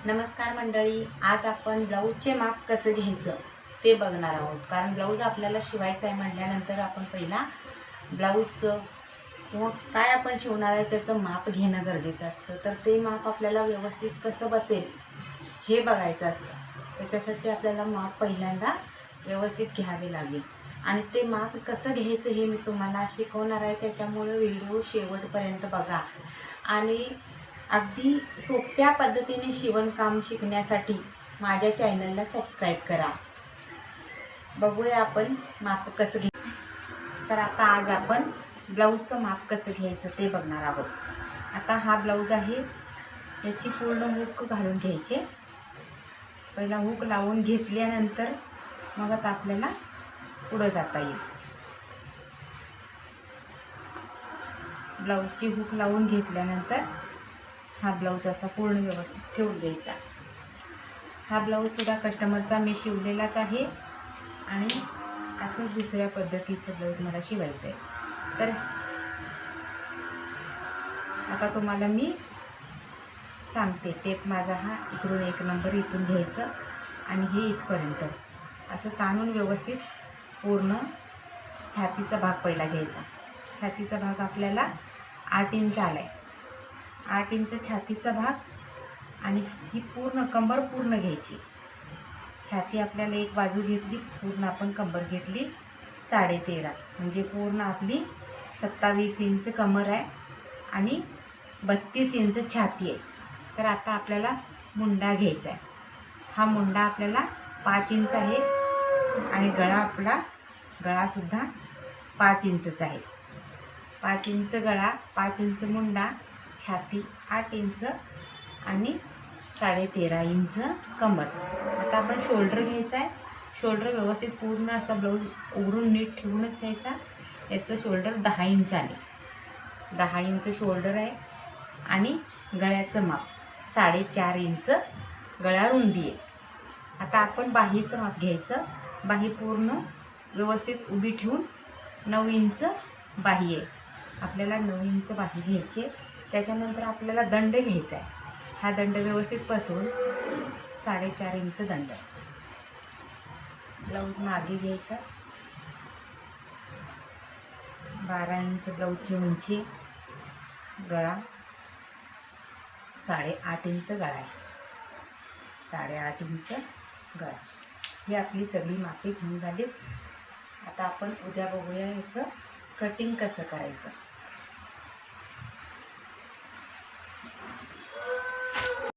नमस्कार मंडळी, आज आपण ब्लाऊजचे माप कसं घ्यायचं ते बघणार आहोत। कारण ब्लाऊज आपल्याला शिवायचं आहे म्हटल्यानंतर आपण पहिला ब्लाऊजचं किंवा काय आपण शिवणार आहे त्याचं माप घेणं गरजेचं असतं। तर ते माप आपल्याला व्यवस्थित कसं बसेल हे बघायचं असतं। त्याच्यासाठी आपल्याला माप पहिल्यांदा व्यवस्थित घ्यावे लागेल आणि ते माप कसं घ्यायचं हे मी तुम्हाला शिकवणार आहे। त्याच्यामुळे व्हिडिओ शेवटपर्यंत बघा आणि अगदी सोप्या पद्धतीने शिवणकाम शिकण्यासाठी माझ्या चॅनलला सबस्क्राइब करा। बघूया आपण माप कसं घ्यायचं। तर आता आज आपण ब्लाऊजचं माप कसं घ्यायचं ते बघणार आहोत। आता हा ब्लाऊज आहे, याची पूर्ण हुक घालून घ्यायचे। पहिला हुक लावून घेतल्यानंतर मगच आपल्याला पुढे जाता येईल। ब्लाऊजची हुक लावून घेतल्यानंतर हा ब्लाऊज असा पूर्ण व्यवस्थित ठेवून द्यायचा। हा ब्लाऊज सुद्धा कस्टमरचा मी शिवलेलाच आहे आणि असं दुसऱ्या पद्धतीचं ब्लाऊज मला शिवायचं आहे। तर आता तुम्हाला मी सांगते, टेप माझा हा इकडून 1 नंबर इथून घ्यायचं आणि हे इथपर्यंत असं ताणून व्यवस्थित पूर्ण छातीचा भाग पहिला घ्यायचा। छातीचा भाग आपल्याला 8 इंच आलाय। 8 इंच छातीचा भाग आणि ही पूर्ण कंबर पूर्ण घ्यायची। छाती आपल्याला एक बाजू घेतली, पूर्ण आपण कंबर घेतली 13.5, म्हणजे पूर्ण आपली 27 इंच कमर आहे आणि 32 इंच छाती आहे। तर आता आपल्याला मुंडा घ्यायचा आहे। हा मुंडा आपल्याला 5 इंच आहे आणि गळासुद्धा 5 इंचचा आहे। 5 इंच गळा, 5 इंच मुंडा, छाती 8 इंच आणि 13.5 इंच कमर। आता आपण शोल्डर घ्यायचा आहे। शोल्डर व्यवस्थित पूर्ण असा ब्लाऊज उघडून नीट ठेवूनच घ्यायचा। याचं शोल्डर 10 इंच आले। 10 इंच शोल्डर आहे आणि गळ्याचं माप 4.5 इंच गळा रुंदी आहे। आता आपण बाहीचं माप घ्यायचं। बाही पूर्ण व्यवस्थित उभी ठेवून 9 इंच बाही आहे। आपल्याला 9 इंच बाही घ्यायची। त्याच्यानंतर आपल्याला दंड घ्यायचा आहे। हा दंड व्यवस्थित पसरून 4.5 इंच दंड। ब्लाऊज मागे घ्यायचा। 12 इंच ब्लाऊजची उंची, गळा 8.5 इंच गळा आहे। 8.5 इंच गळा। ही आपली सगळी मापे घेऊन झाली। आता आपण उद्या बघूया याचं कटिंग कसं करायचं।